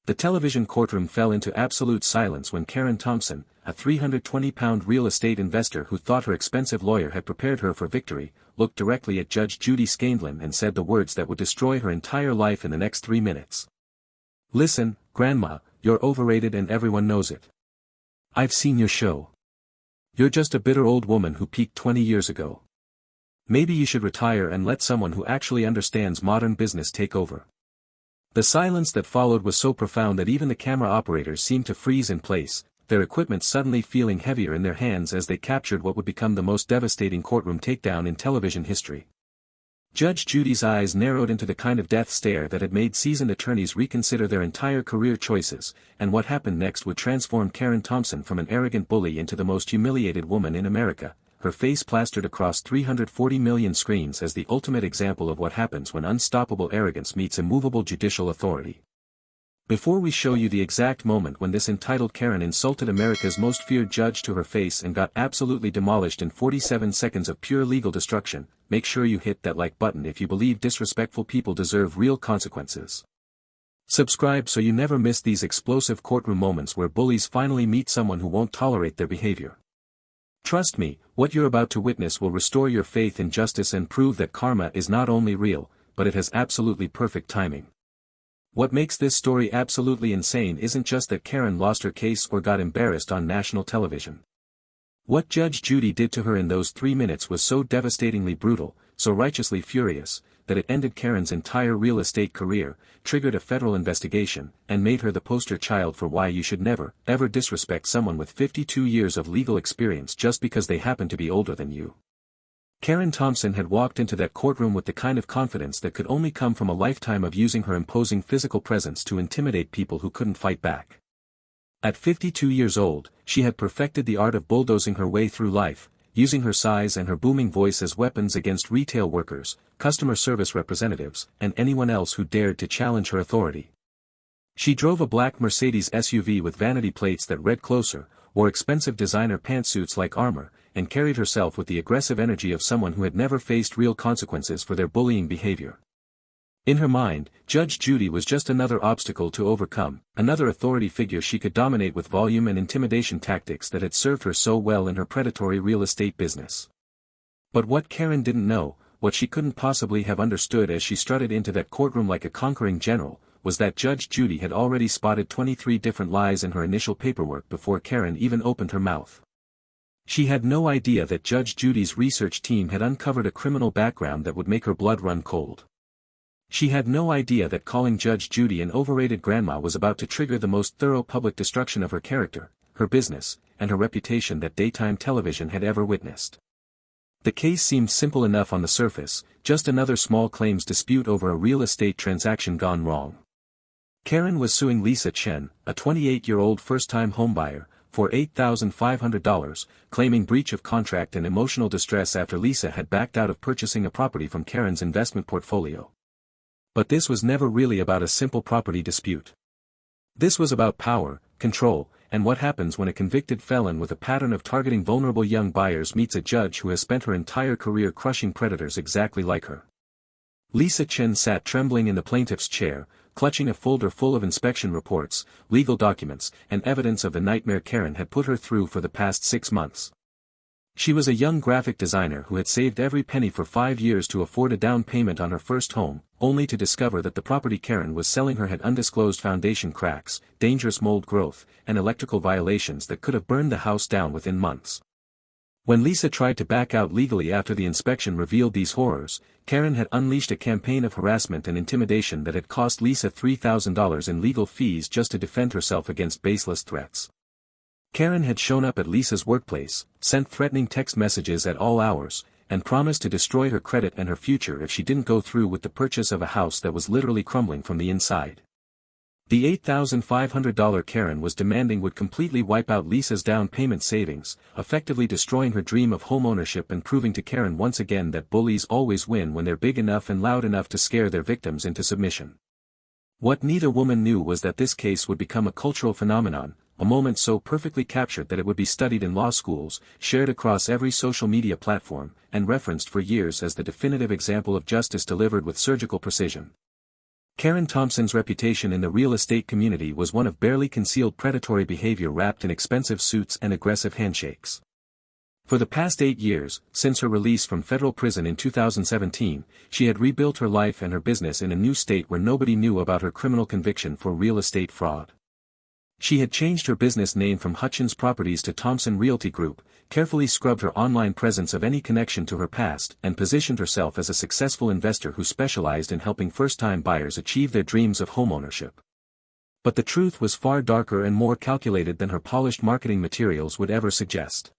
The television courtroom fell into absolute silence when Karen Thompson, a 320-pound real estate investor who thought her expensive lawyer had prepared her for victory, looked directly at Judge Judy Scanlon and said the words that would destroy her entire life in the next 3 minutes. "Listen, Grandma, you're overrated and everyone knows it. I've seen your show. You're just a bitter old woman who peaked 20 years ago. Maybe you should retire and let someone who actually understands modern business take over." The silence that followed was so profound that even the camera operators seemed to freeze in place, their equipment suddenly feeling heavier in their hands as they captured what would become the most devastating courtroom takedown in television history. Judge Judy's eyes narrowed into the kind of death stare that had made seasoned attorneys reconsider their entire career choices, and what happened next would transform Karen Thompson from an arrogant bully into the most humiliated woman in America, her face plastered across 340 million screens as the ultimate example of what happens when unstoppable arrogance meets immovable judicial authority. Before we show you the exact moment when this entitled Karen insulted America's most feared judge to her face and got absolutely demolished in 47 seconds of pure legal destruction, make sure you hit that like button if you believe disrespectful people deserve real consequences. Subscribe so you never miss these explosive courtroom moments where bullies finally meet someone who won't tolerate their behavior. Trust me, what you're about to witness will restore your faith in justice and prove that karma is not only real, but it has absolutely perfect timing. What makes this story absolutely insane isn't just that Karen lost her case or got embarrassed on national television. What Judge Judy did to her in those 3 minutes was so devastatingly brutal, so righteously furious, that it ended Karen's entire real estate career, triggered a federal investigation, and made her the poster child for why you should never, ever disrespect someone with 52 years of legal experience just because they happen to be older than you. Karen Thompson had walked into that courtroom with the kind of confidence that could only come from a lifetime of using her imposing physical presence to intimidate people who couldn't fight back. At 52 years old, she had perfected the art of bulldozing her way through life, using her size and her booming voice as weapons against retail workers, customer service representatives, and anyone else who dared to challenge her authority. She drove a black Mercedes SUV with vanity plates that read "Closer," wore expensive designer pantsuits like armor, and carried herself with the aggressive energy of someone who had never faced real consequences for their bullying behavior. In her mind, Judge Judy was just another obstacle to overcome, another authority figure she could dominate with volume and intimidation tactics that had served her so well in her predatory real estate business. But what Karen didn't know, what she couldn't possibly have understood as she strutted into that courtroom like a conquering general, was that Judge Judy had already spotted 23 different lies in her initial paperwork before Karen even opened her mouth. She had no idea that Judge Judy's research team had uncovered a criminal background that would make her blood run cold. She had no idea that calling Judge Judy an overrated grandma was about to trigger the most thorough public destruction of her character, her business, and her reputation that daytime television had ever witnessed. The case seemed simple enough on the surface, just another small claims dispute over a real estate transaction gone wrong. Karen was suing Lisa Chen, a 28-year-old first-time homebuyer, for $8,500, claiming breach of contract and emotional distress after Lisa had backed out of purchasing a property from Karen's investment portfolio. But this was never really about a simple property dispute. This was about power, control, and what happens when a convicted felon with a pattern of targeting vulnerable young buyers meets a judge who has spent her entire career crushing predators exactly like her. Lisa Chen sat trembling in the plaintiff's chair, clutching a folder full of inspection reports, legal documents, and evidence of the nightmare Karen had put her through for the past 6 months. She was a young graphic designer who had saved every penny for 5 years to afford a down payment on her first home, only to discover that the property Karen was selling her had undisclosed foundation cracks, dangerous mold growth, and electrical violations that could have burned the house down within months. When Lisa tried to back out legally after the inspection revealed these horrors, Karen had unleashed a campaign of harassment and intimidation that had cost Lisa $3,000 in legal fees just to defend herself against baseless threats. Karen had shown up at Lisa's workplace, sent threatening text messages at all hours, and promised to destroy her credit and her future if she didn't go through with the purchase of a house that was literally crumbling from the inside. The $8,500 Karen was demanding would completely wipe out Lisa's down payment savings, effectively destroying her dream of homeownership and proving to Karen once again that bullies always win when they're big enough and loud enough to scare their victims into submission. What neither woman knew was that this case would become a cultural phenomenon, a moment so perfectly captured that it would be studied in law schools, shared across every social media platform, and referenced for years as the definitive example of justice delivered with surgical precision. Karen Thompson's reputation in the real estate community was one of barely concealed predatory behavior wrapped in expensive suits and aggressive handshakes. For the past 8 years, since her release from federal prison in 2017, she had rebuilt her life and her business in a new state where nobody knew about her criminal conviction for real estate fraud. She had changed her business name from Hutchins Properties to Thompson Realty Group, carefully scrubbed her online presence of any connection to her past, and positioned herself as a successful investor who specialized in helping first-time buyers achieve their dreams of homeownership. But the truth was far darker and more calculated than her polished marketing materials would ever suggest.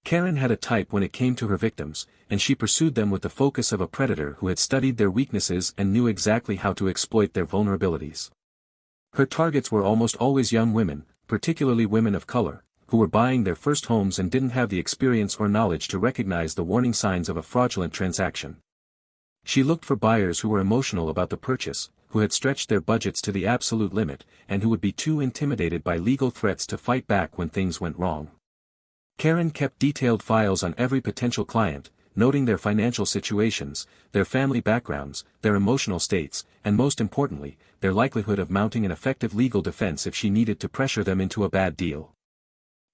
Karen had a type when it came to her victims, and she pursued them with the focus of a predator who had studied their weaknesses and knew exactly how to exploit their vulnerabilities. Her targets were almost always young women, particularly women of color, who were buying their first homes and didn't have the experience or knowledge to recognize the warning signs of a fraudulent transaction. She looked for buyers who were emotional about the purchase, who had stretched their budgets to the absolute limit, and who would be too intimidated by legal threats to fight back when things went wrong. Karen kept detailed files on every potential client, noting their financial situations, their family backgrounds, their emotional states, and most importantly, their likelihood of mounting an effective legal defense if she needed to pressure them into a bad deal.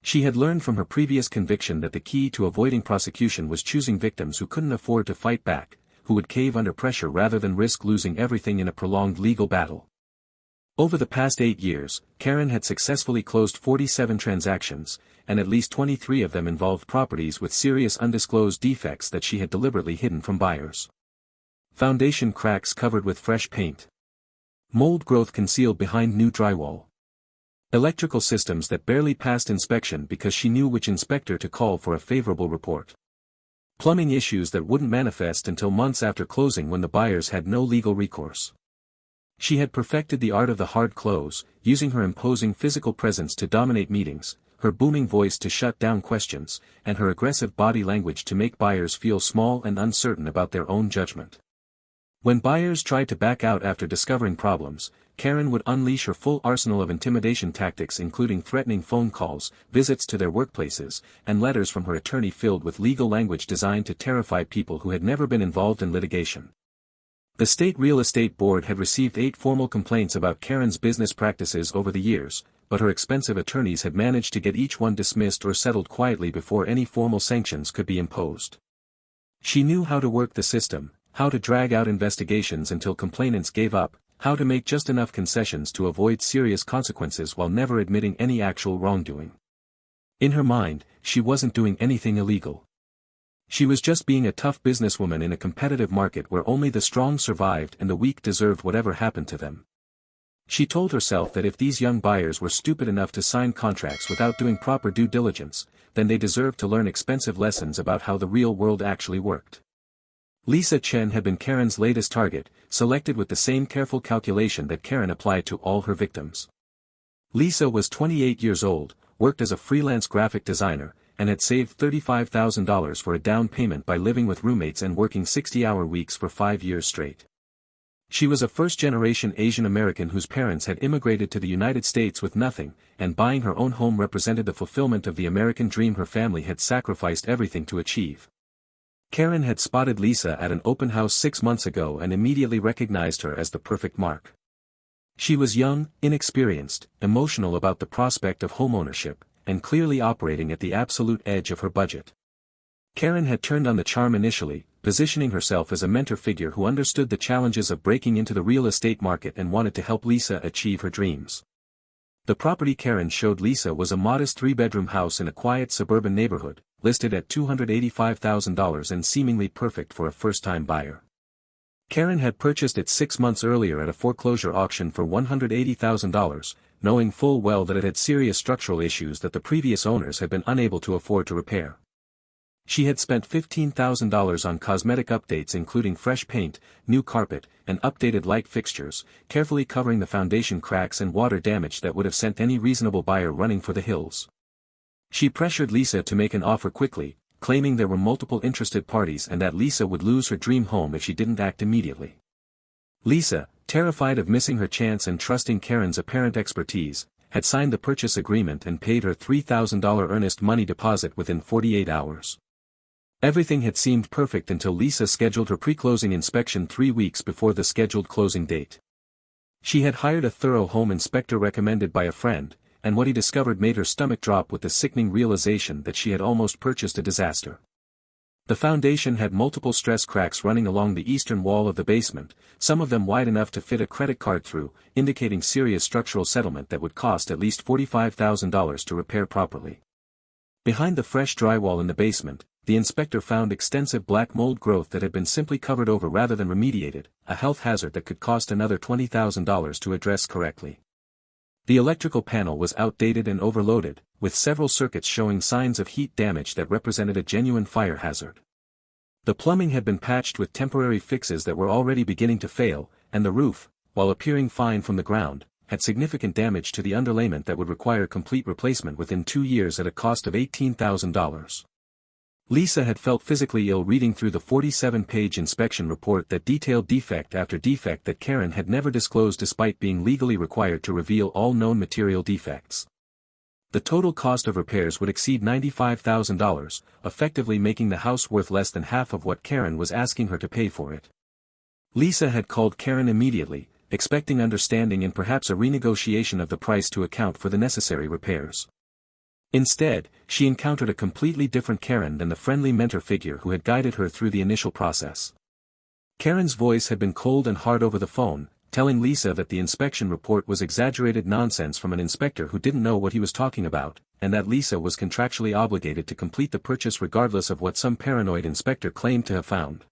She had learned from her previous conviction that the key to avoiding prosecution was choosing victims who couldn't afford to fight back, who would cave under pressure rather than risk losing everything in a prolonged legal battle. Over the past 8 years, Karen had successfully closed 47 transactions, and at least 23 of them involved properties with serious undisclosed defects that she had deliberately hidden from buyers. Foundation cracks covered with fresh paint. Mold growth concealed behind new drywall. Electrical systems that barely passed inspection because she knew which inspector to call for a favorable report. Plumbing issues that wouldn't manifest until months after closing when the buyers had no legal recourse. She had perfected the art of the hard close, using her imposing physical presence to dominate meetings, her booming voice to shut down questions, and her aggressive body language to make buyers feel small and uncertain about their own judgment. When buyers tried to back out after discovering problems, Karen would unleash her full arsenal of intimidation tactics, including threatening phone calls, visits to their workplaces, and letters from her attorney filled with legal language designed to terrify people who had never been involved in litigation. The state real estate board had received 8 formal complaints about Karen's business practices over the years, but her expensive attorneys had managed to get each one dismissed or settled quietly before any formal sanctions could be imposed. She knew how to work the system, how to drag out investigations until complainants gave up, how to make just enough concessions to avoid serious consequences while never admitting any actual wrongdoing. In her mind, she wasn't doing anything illegal. She was just being a tough businesswoman in a competitive market where only the strong survived and the weak deserved whatever happened to them. She told herself that if these young buyers were stupid enough to sign contracts without doing proper due diligence, then they deserved to learn expensive lessons about how the real world actually worked. Lisa Chen had been Karen's latest target, selected with the same careful calculation that Karen applied to all her victims. Lisa was 28 years old, worked as a freelance graphic designer, and had saved $35,000 for a down payment by living with roommates and working 60-hour weeks for 5 years straight. She was a first-generation Asian American whose parents had immigrated to the United States with nothing, and buying her own home represented the fulfillment of the American dream her family had sacrificed everything to achieve. Karen had spotted Lisa at an open house 6 months ago and immediately recognized her as the perfect mark. She was young, inexperienced, emotional about the prospect of homeownership, and clearly operating at the absolute edge of her budget. Karen had turned on the charm initially, positioning herself as a mentor figure who understood the challenges of breaking into the real estate market and wanted to help Lisa achieve her dreams. The property Karen showed Lisa was a modest 3-bedroom house in a quiet suburban neighborhood, listed at $285,000 and seemingly perfect for a first-time buyer. Karen had purchased it 6 months earlier at a foreclosure auction for $180,000, knowing full well that it had serious structural issues that the previous owners had been unable to afford to repair. She had spent $15,000 on cosmetic updates including fresh paint, new carpet, and updated light fixtures, carefully covering the foundation cracks and water damage that would have sent any reasonable buyer running for the hills. She pressured Lisa to make an offer quickly, claiming there were multiple interested parties and that Lisa would lose her dream home if she didn't act immediately. Lisa, terrified of missing her chance and trusting Karen's apparent expertise, had signed the purchase agreement and paid her $3,000 earnest money deposit within 48 hours. Everything had seemed perfect until Lisa scheduled her pre-closing inspection 3 weeks before the scheduled closing date. She had hired a thorough home inspector recommended by a friend, and what he discovered made her stomach drop with the sickening realization that she had almost purchased a disaster. The foundation had multiple stress cracks running along the eastern wall of the basement, some of them wide enough to fit a credit card through, indicating serious structural settlement that would cost at least $45,000 to repair properly. Behind the fresh drywall in the basement, the inspector found extensive black mold growth that had been simply covered over rather than remediated, a health hazard that could cost another $20,000 to address correctly. The electrical panel was outdated and overloaded, with several circuits showing signs of heat damage that represented a genuine fire hazard. The plumbing had been patched with temporary fixes that were already beginning to fail, and the roof, while appearing fine from the ground, had significant damage to the underlayment that would require complete replacement within 2 years at a cost of $18,000. Lisa had felt physically ill reading through the 47-page inspection report that detailed defect after defect that Karen had never disclosed despite being legally required to reveal all known material defects. The total cost of repairs would exceed $95,000, effectively making the house worth less than half of what Karen was asking her to pay for it. Lisa had called Karen immediately, expecting understanding and perhaps a renegotiation of the price to account for the necessary repairs. Instead, she encountered a completely different Karen than the friendly mentor figure who had guided her through the initial process. Karen's voice had been cold and hard over the phone, telling Lisa that the inspection report was exaggerated nonsense from an inspector who didn't know what he was talking about, and that Lisa was contractually obligated to complete the purchase regardless of what some paranoid inspector claimed to have found.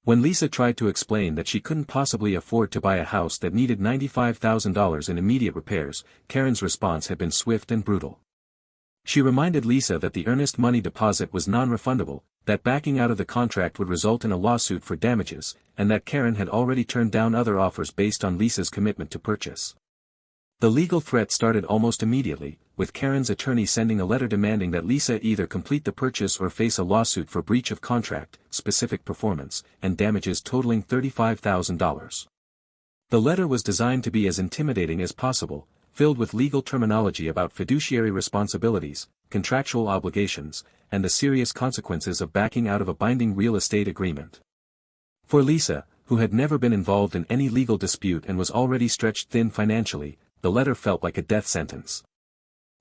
When Lisa tried to explain that she couldn't possibly afford to buy a house that needed $95,000 in immediate repairs, Karen's response had been swift and brutal. She reminded Lisa that the earnest money deposit was non-refundable, that backing out of the contract would result in a lawsuit for damages, and that Karen had already turned down other offers based on Lisa's commitment to purchase. The legal threat started almost immediately, with Karen's attorney sending a letter demanding that Lisa either complete the purchase or face a lawsuit for breach of contract, specific performance, and damages totaling $35,000. The letter was designed to be as intimidating as possible, filled with legal terminology about fiduciary responsibilities, contractual obligations, and the serious consequences of backing out of a binding real estate agreement. For Lisa, who had never been involved in any legal dispute and was already stretched thin financially, the letter felt like a death sentence.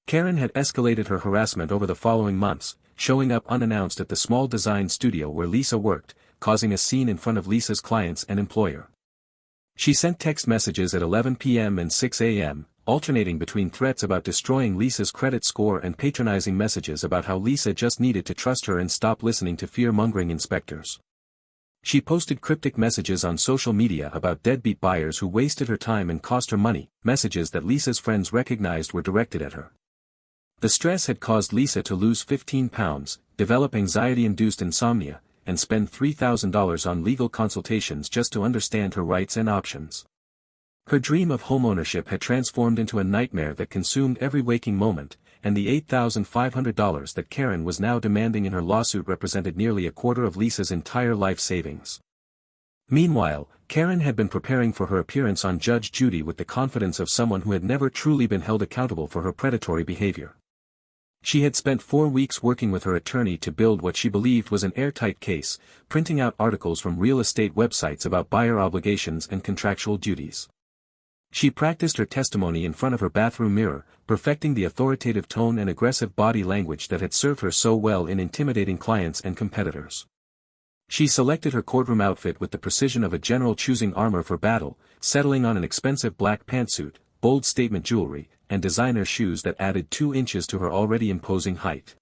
Karen had escalated her harassment over the following months, showing up unannounced at the small design studio where Lisa worked, causing a scene in front of Lisa's clients and employer. She sent text messages at 11 p.m. and 6 a.m., alternating between threats about destroying Lisa's credit score and patronizing messages about how Lisa just needed to trust her and stop listening to fear-mongering inspectors. She posted cryptic messages on social media about deadbeat buyers who wasted her time and cost her money, messages that Lisa's friends recognized were directed at her. The stress had caused Lisa to lose 15 pounds, develop anxiety-induced insomnia, and spend $3,000 on legal consultations just to understand her rights and options. Her dream of homeownership had transformed into a nightmare that consumed every waking moment, and the $8,500 that Karen was now demanding in her lawsuit represented nearly a quarter of Lisa's entire life savings. Meanwhile, Karen had been preparing for her appearance on Judge Judy with the confidence of someone who had never truly been held accountable for her predatory behavior. She had spent 4 weeks working with her attorney to build what she believed was an airtight case, printing out articles from real estate websites about buyer obligations and contractual duties. She practiced her testimony in front of her bathroom mirror, perfecting the authoritative tone and aggressive body language that had served her so well in intimidating clients and competitors. She selected her courtroom outfit with the precision of a general choosing armor for battle, settling on an expensive black pantsuit, bold statement jewelry, and designer shoes that added 2 inches to her already imposing height.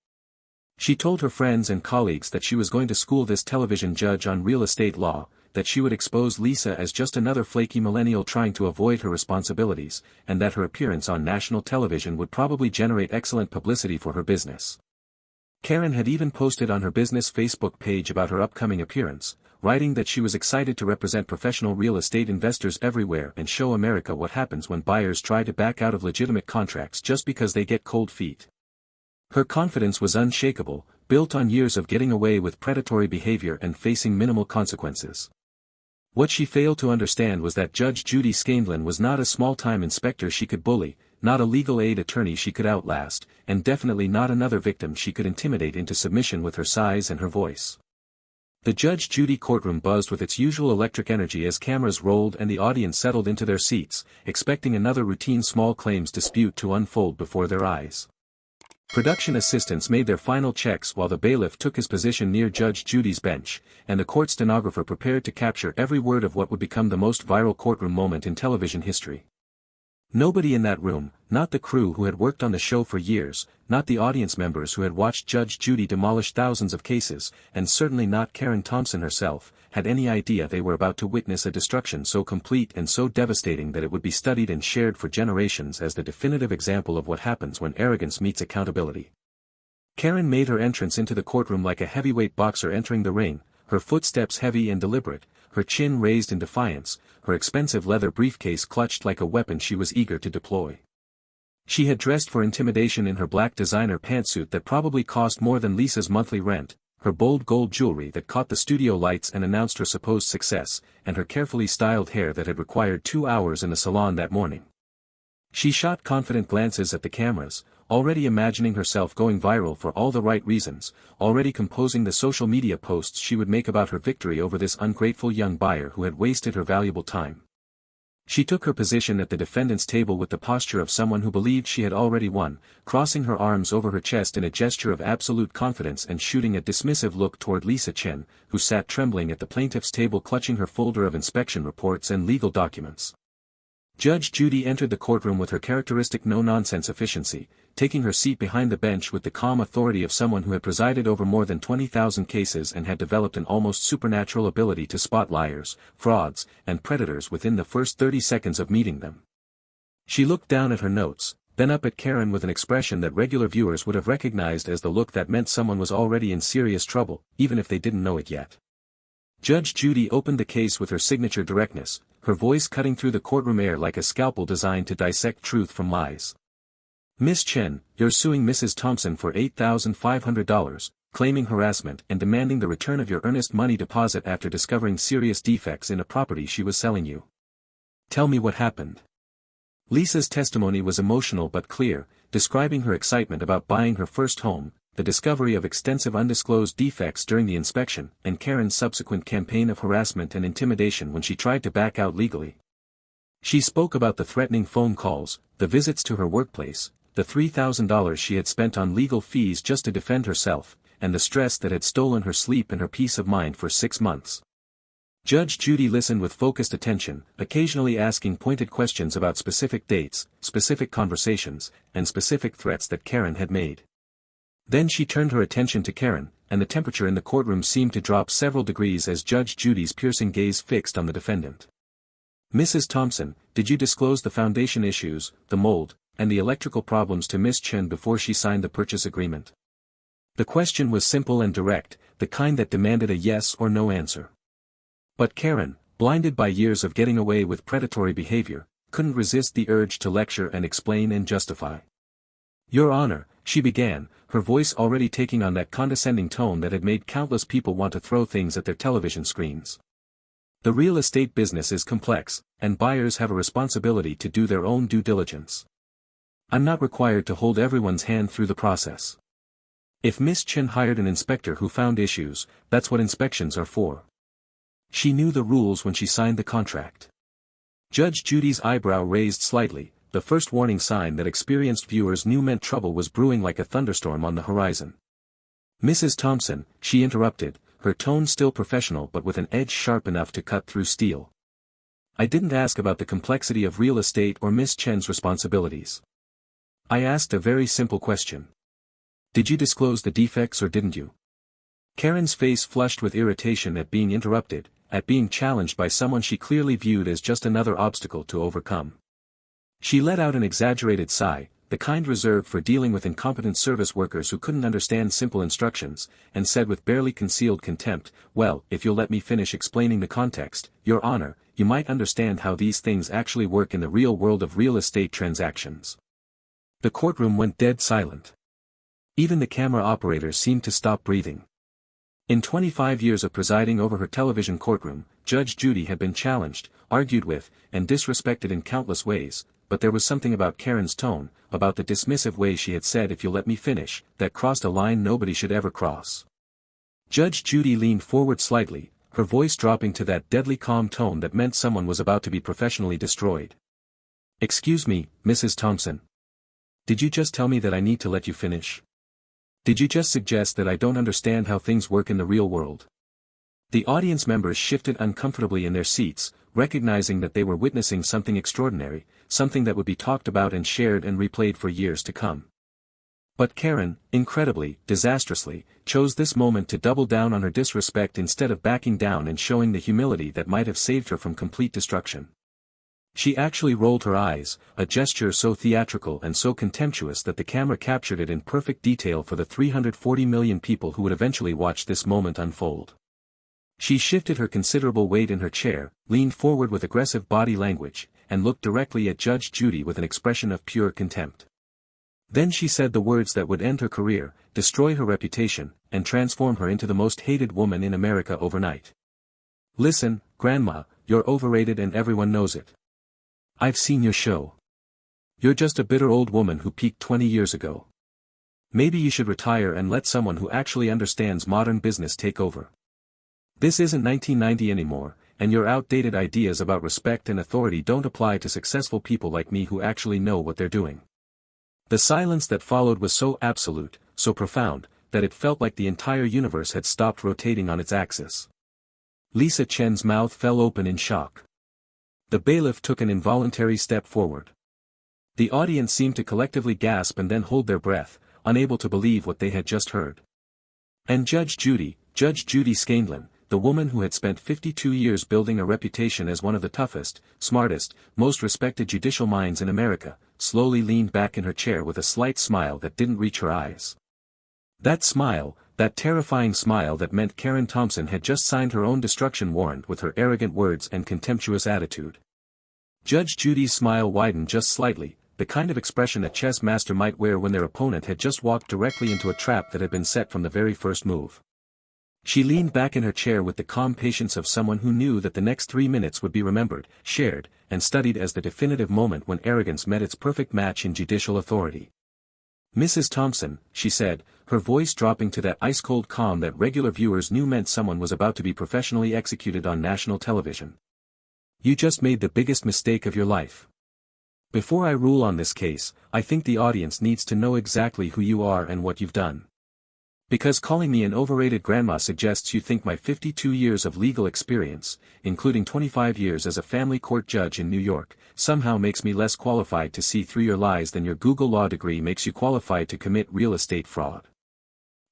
She told her friends and colleagues that she was going to school this television judge on real estate law, that she would expose Lisa as just another flaky millennial trying to avoid her responsibilities, and that her appearance on national television would probably generate excellent publicity for her business. Karen had even posted on her business Facebook page about her upcoming appearance, writing that she was excited to represent professional real estate investors everywhere and show America what happens when buyers try to back out of legitimate contracts just because they get cold feet. Her confidence was unshakable, built on years of getting away with predatory behavior and facing minimal consequences. What she failed to understand was that Judge Judy Scanlon was not a small-time inspector she could bully, not a legal aid attorney she could outlast, and definitely not another victim she could intimidate into submission with her size and her voice. The Judge Judy courtroom buzzed with its usual electric energy as cameras rolled and the audience settled into their seats, expecting another routine small claims dispute to unfold before their eyes. Production assistants made their final checks while the bailiff took his position near Judge Judy's bench, and the court stenographer prepared to capture every word of what would become the most viral courtroom moment in television history. Nobody in that room, not the crew who had worked on the show for years, not the audience members who had watched Judge Judy demolish thousands of cases, and certainly not Karen Thompson herself, had any idea they were about to witness a destruction so complete and so devastating that it would be studied and shared for generations as the definitive example of what happens when arrogance meets accountability. Karen made her entrance into the courtroom like a heavyweight boxer entering the ring, her footsteps heavy and deliberate, her chin raised in defiance, her expensive leather briefcase clutched like a weapon she was eager to deploy. She had dressed for intimidation in her black designer pantsuit that probably cost more than Lisa's monthly rent, her bold gold jewelry that caught the studio lights and announced her supposed success, and her carefully styled hair that had required 2 hours in the salon that morning. She shot confident glances at the cameras, already imagining herself going viral for all the right reasons, already composing the social media posts she would make about her victory over this ungrateful young buyer who had wasted her valuable time. She took her position at the defendant's table with the posture of someone who believed she had already won, crossing her arms over her chest in a gesture of absolute confidence and shooting a dismissive look toward Lisa Chen, who sat trembling at the plaintiff's table clutching her folder of inspection reports and legal documents. Judge Judy entered the courtroom with her characteristic no-nonsense efficiency, taking her seat behind the bench with the calm authority of someone who had presided over more than 20,000 cases and had developed an almost supernatural ability to spot liars, frauds, and predators within the first 30 seconds of meeting them. She looked down at her notes, then up at Karen with an expression that regular viewers would have recognized as the look that meant someone was already in serious trouble, even if they didn't know it yet. Judge Judy opened the case with her signature directness, her voice cutting through the courtroom air like a scalpel designed to dissect truth from lies. Miss Chen, you're suing Mrs. Thompson for $8,500, claiming harassment and demanding the return of your earnest money deposit after discovering serious defects in a property she was selling you. Tell me what happened. Lisa's testimony was emotional but clear, describing her excitement about buying her first home, the discovery of extensive undisclosed defects during the inspection, and Karen's subsequent campaign of harassment and intimidation when she tried to back out legally. She spoke about the threatening phone calls, the visits to her workplace, the $3,000 she had spent on legal fees just to defend herself, and the stress that had stolen her sleep and her peace of mind for 6 months. Judge Judy listened with focused attention, occasionally asking pointed questions about specific dates, specific conversations, and specific threats that Karen had made. Then she turned her attention to Karen, and the temperature in the courtroom seemed to drop several degrees as Judge Judy's piercing gaze fixed on the defendant. Mrs. Thompson, did you disclose the foundation issues, the mold, and the electrical problems to Miss Chen before she signed the purchase agreement? The question was simple and direct, the kind that demanded a yes or no answer. But Karen, blinded by years of getting away with predatory behavior, couldn't resist the urge to lecture and explain and justify. Your Honor, she began, her voice already taking on that condescending tone that had made countless people want to throw things at their television screens. The real estate business is complex, and buyers have a responsibility to do their own due diligence. I'm not required to hold everyone's hand through the process. If Miss Chen hired an inspector who found issues, that's what inspections are for. She knew the rules when she signed the contract. Judge Judy's eyebrow raised slightly, the first warning sign that experienced viewers knew meant trouble was brewing like a thunderstorm on the horizon. Mrs. Thompson, she interrupted, her tone still professional but with an edge sharp enough to cut through steel. I didn't ask about the complexity of real estate or Miss Chen's responsibilities. I asked a very simple question. Did you disclose the defects or didn't you? Karen's face flushed with irritation at being interrupted, at being challenged by someone she clearly viewed as just another obstacle to overcome. She let out an exaggerated sigh, the kind reserved for dealing with incompetent service workers who couldn't understand simple instructions, and said with barely concealed contempt, well, if you'll let me finish explaining the context, Your Honor, you might understand how these things actually work in the real world of real estate transactions. The courtroom went dead silent. Even the camera operators seemed to stop breathing. In 25 years of presiding over her television courtroom, Judge Judy had been challenged, argued with, and disrespected in countless ways, but there was something about Karen's tone, about the dismissive way she had said if you'll let me finish, that crossed a line nobody should ever cross. Judge Judy leaned forward slightly, her voice dropping to that deadly calm tone that meant someone was about to be professionally destroyed. "Excuse me, Mrs. Thompson. Did you just tell me that I need to let you finish? Did you just suggest that I don't understand how things work in the real world?" The audience members shifted uncomfortably in their seats, recognizing that they were witnessing something extraordinary, something that would be talked about and shared and replayed for years to come. But Karen, incredibly, disastrously, chose this moment to double down on her disrespect instead of backing down and showing the humility that might have saved her from complete destruction. She actually rolled her eyes, a gesture so theatrical and so contemptuous that the camera captured it in perfect detail for the 340 million people who would eventually watch this moment unfold. She shifted her considerable weight in her chair, leaned forward with aggressive body language, and looked directly at Judge Judy with an expression of pure contempt. Then she said the words that would end her career, destroy her reputation, and transform her into the most hated woman in America overnight. "Listen, Grandma, you're overrated and everyone knows it. I've seen your show. You're just a bitter old woman who peaked 20 years ago. Maybe you should retire and let someone who actually understands modern business take over. This isn't 1990 anymore, and your outdated ideas about respect and authority don't apply to successful people like me who actually know what they're doing." The silence that followed was so absolute, so profound, that it felt like the entire universe had stopped rotating on its axis. Lisa Chen's mouth fell open in shock. The bailiff took an involuntary step forward. The audience seemed to collectively gasp and then hold their breath, unable to believe what they had just heard. And Judge Judy Scanlon, the woman who had spent 52 years building a reputation as one of the toughest, smartest, most respected judicial minds in America, slowly leaned back in her chair with a slight smile that didn't reach her eyes. That smile, that terrifying smile that meant Karen Thompson had just signed her own destruction warrant with her arrogant words and contemptuous attitude. Judge Judy's smile widened just slightly, the kind of expression a chess master might wear when their opponent had just walked directly into a trap that had been set from the very first move. She leaned back in her chair with the calm patience of someone who knew that the next 3 minutes would be remembered, shared, and studied as the definitive moment when arrogance met its perfect match in judicial authority. "Mrs. Thompson," she said, her voice dropping to that ice-cold calm that regular viewers knew meant someone was about to be professionally executed on national television. "You just made the biggest mistake of your life. Before I rule on this case, I think the audience needs to know exactly who you are and what you've done. Because calling me an overrated grandma suggests you think my 52 years of legal experience, including 25 years as a family court judge in New York, somehow makes me less qualified to see through your lies than your Google law degree makes you qualified to commit real estate fraud."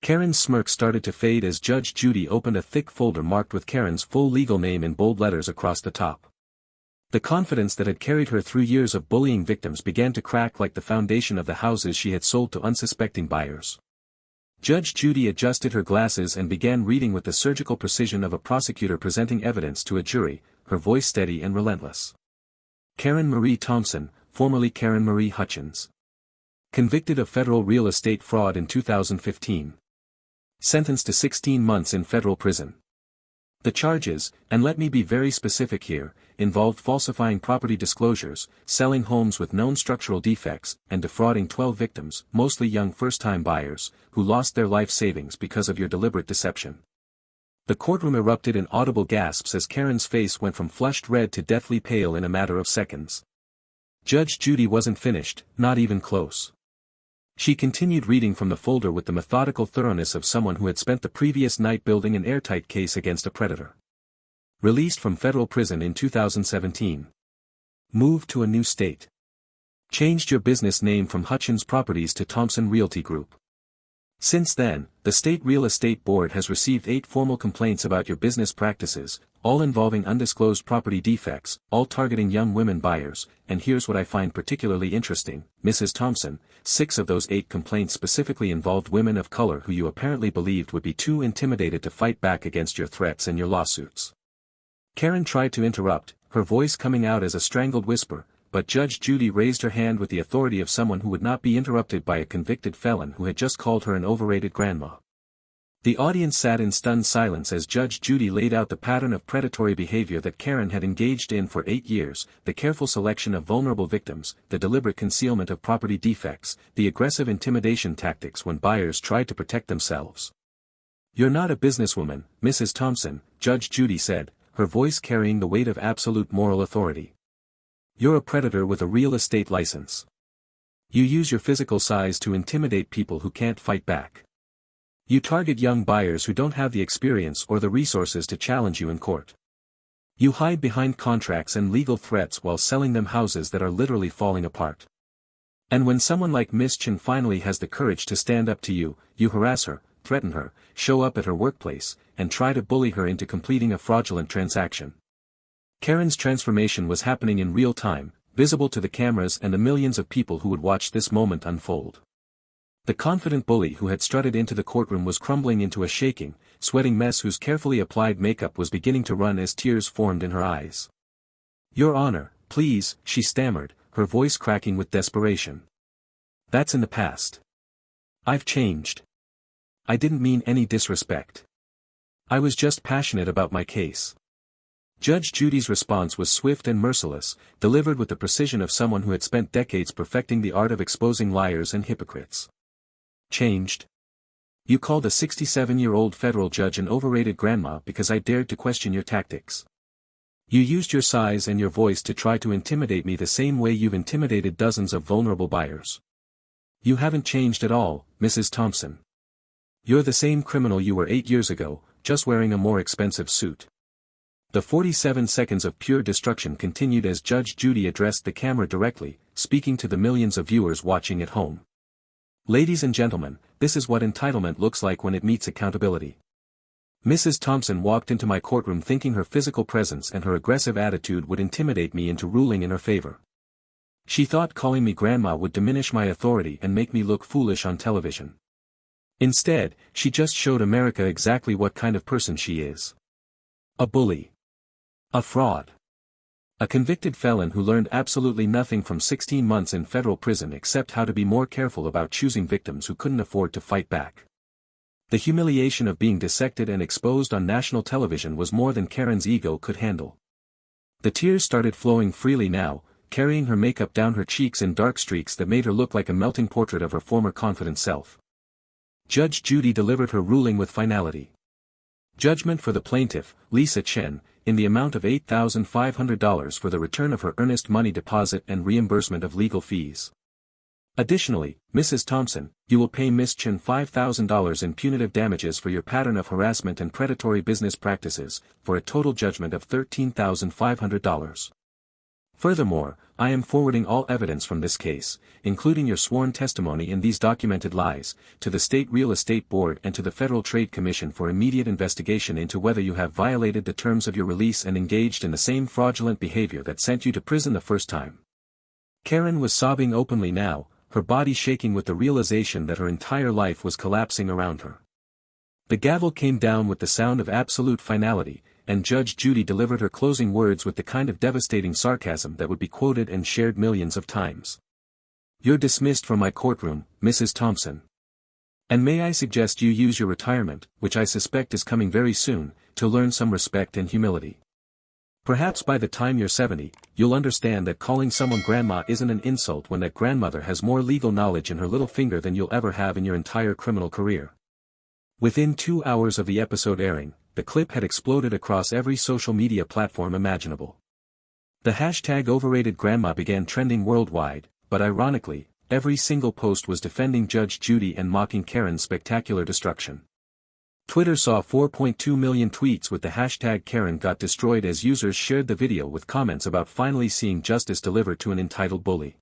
Karen's smirk started to fade as Judge Judy opened a thick folder marked with Karen's full legal name in bold letters across the top. The confidence that had carried her through years of bullying victims began to crack like the foundation of the houses she had sold to unsuspecting buyers. Judge Judy adjusted her glasses and began reading with the surgical precision of a prosecutor presenting evidence to a jury, her voice steady and relentless. Karen Marie Thompson, formerly Karen Marie Hutchins. Convicted of federal real estate fraud in 2015. Sentenced to 16 months in federal prison. The charges, and let me be very specific here, involved falsifying property disclosures, selling homes with known structural defects, and defrauding 12 victims, mostly young first-time buyers, who lost their life savings because of your deliberate deception. The courtroom erupted in audible gasps as Karen's face went from flushed red to deathly pale in a matter of seconds. Judge Judy wasn't finished, not even close. She continued reading from the folder with the methodical thoroughness of someone who had spent the previous night building an airtight case against a predator. Released from federal prison in 2017. Moved to a new state. Changed your business name from Hutchins Properties to Thompson Realty Group. Since then, the State Real Estate Board has received 8 formal complaints about your business practices, all involving undisclosed property defects, all targeting young women buyers, and here's what I find particularly interesting, Mrs. Thompson, 6 of those 8 complaints specifically involved women of color who you apparently believed would be too intimidated to fight back against your threats and your lawsuits. Karen tried to interrupt, her voice coming out as a strangled whisper, but Judge Judy raised her hand with the authority of someone who would not be interrupted by a convicted felon who had just called her an overrated grandma. The audience sat in stunned silence as Judge Judy laid out the pattern of predatory behavior that Karen had engaged in for 8 years, the careful selection of vulnerable victims, the deliberate concealment of property defects, the aggressive intimidation tactics when buyers tried to protect themselves. "You're not a businesswoman, Mrs. Thompson," Judge Judy said, her voice carrying the weight of absolute moral authority. "You're a predator with a real estate license. You use your physical size to intimidate people who can't fight back. You target young buyers who don't have the experience or the resources to challenge you in court. You hide behind contracts and legal threats while selling them houses that are literally falling apart. And when someone like Miss Chen finally has the courage to stand up to you, you harass her, threaten her, show up at her workplace, and try to bully her into completing a fraudulent transaction." Karen's transformation was happening in real time, visible to the cameras and the millions of people who would watch this moment unfold. The confident bully who had strutted into the courtroom was crumbling into a shaking, sweating mess whose carefully applied makeup was beginning to run as tears formed in her eyes. "Your Honor, please," she stammered, her voice cracking with desperation. "That's in the past. I've changed. I didn't mean any disrespect. I was just passionate about my case." Judge Judy's response was swift and merciless, delivered with the precision of someone who had spent decades perfecting the art of exposing liars and hypocrites. "Changed? You called a 67-year-old federal judge an overrated grandma because I dared to question your tactics. You used your size and your voice to try to intimidate me the same way you've intimidated dozens of vulnerable buyers. You haven't changed at all, Mrs. Thompson. You're the same criminal you were 8 years ago, just wearing a more expensive suit." The 47 seconds of pure destruction continued as Judge Judy addressed the camera directly, speaking to the millions of viewers watching at home. "Ladies and gentlemen, this is what entitlement looks like when it meets accountability. Mrs. Thompson walked into my courtroom thinking her physical presence and her aggressive attitude would intimidate me into ruling in her favor. She thought calling me grandma would diminish my authority and make me look foolish on television. Instead, she just showed America exactly what kind of person she is. A bully. A fraud. A convicted felon who learned absolutely nothing from 16 months in federal prison except how to be more careful about choosing victims who couldn't afford to fight back. The humiliation of being dissected and exposed on national television was more than Karen's ego could handle. The tears started flowing freely now, carrying her makeup down her cheeks in dark streaks that made her look like a melting portrait of her former confident self. Judge Judy delivered her ruling with finality. Judgment for the plaintiff, Lisa Chen, in the amount of $8,500 for the return of her earnest money deposit and reimbursement of legal fees. Additionally, Mrs. Thompson, you will pay Ms. Chen $5,000 in punitive damages for your pattern of harassment and predatory business practices, for a total judgment of $13,500. Furthermore, I am forwarding all evidence from this case, including your sworn testimony in these documented lies, to the State Real Estate Board and to the Federal Trade Commission for immediate investigation into whether you have violated the terms of your release and engaged in the same fraudulent behavior that sent you to prison the first time. Karen was sobbing openly now, her body shaking with the realization that her entire life was collapsing around her. The gavel came down with the sound of absolute finality, and Judge Judy delivered her closing words with the kind of devastating sarcasm that would be quoted and shared millions of times. You're dismissed from my courtroom, Mrs. Thompson. And may I suggest you use your retirement, which I suspect is coming very soon, to learn some respect and humility. Perhaps by the time you're 70, you'll understand that calling someone grandma isn't an insult when that grandmother has more legal knowledge in her little finger than you'll ever have in your entire criminal career. Within 2 hours of the episode airing, the clip had exploded across every social media platform imaginable. The hashtag Overrated Grandma began trending worldwide, but ironically, every single post was defending Judge Judy and mocking Karen's spectacular destruction. Twitter saw 4.2 million tweets with the hashtag Karen got destroyed as users shared the video with comments about finally seeing justice delivered to an entitled bully.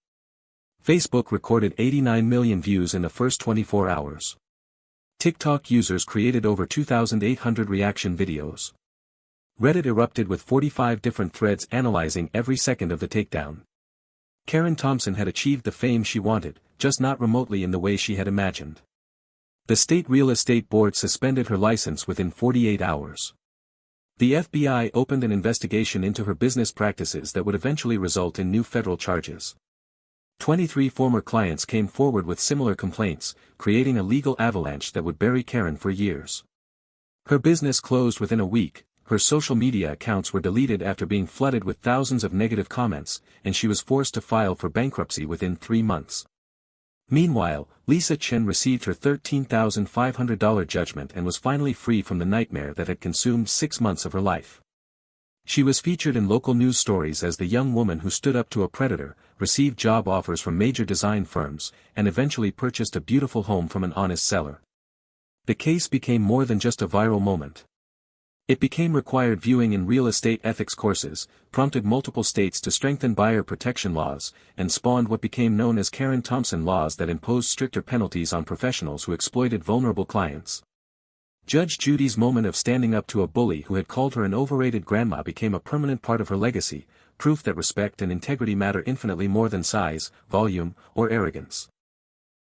Facebook recorded 89 million views in the first 24 hours. TikTok users created over 2,800 reaction videos. Reddit erupted with 45 different threads analyzing every second of the takedown. Karen Thompson had achieved the fame she wanted, just not remotely in the way she had imagined. The State Real Estate Board suspended her license within 48 hours. The FBI opened an investigation into her business practices that would eventually result in new federal charges. 23 former clients came forward with similar complaints, creating a legal avalanche that would bury Karen for years. Her business closed within a week, her social media accounts were deleted after being flooded with thousands of negative comments, and she was forced to file for bankruptcy within 3 months. Meanwhile, Lisa Chen received her $13,500 judgment and was finally free from the nightmare that had consumed 6 months of her life. She was featured in local news stories as the young woman who stood up to a predator, received job offers from major design firms, and eventually purchased a beautiful home from an honest seller. The case became more than just a viral moment. It became required viewing in real estate ethics courses, prompted multiple states to strengthen buyer protection laws, and spawned what became known as Karen Thompson laws that imposed stricter penalties on professionals who exploited vulnerable clients. Judge Judy's moment of standing up to a bully who had called her an overrated grandma became a permanent part of her legacy, proof that respect and integrity matter infinitely more than size, volume, or arrogance.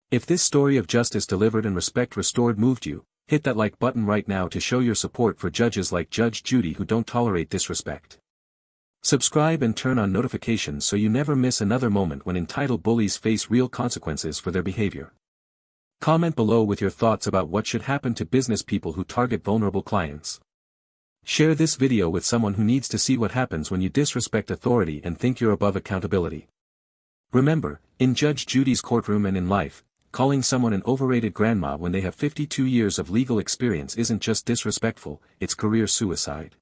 If this story of justice delivered and respect restored moved you, hit that like button right now to show your support for judges like Judge Judy who don't tolerate disrespect. Subscribe and turn on notifications so you never miss another moment when entitled bullies face real consequences for their behavior. Comment below with your thoughts about what should happen to business people who target vulnerable clients. Share this video with someone who needs to see what happens when you disrespect authority and think you're above accountability. Remember, in Judge Judy's courtroom and in life, calling someone an overrated grandma when they have 52 years of legal experience isn't just disrespectful, it's career suicide.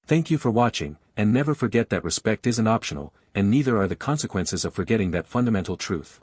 Thank you for watching, and never forget that respect isn't optional, and neither are the consequences of forgetting that fundamental truth.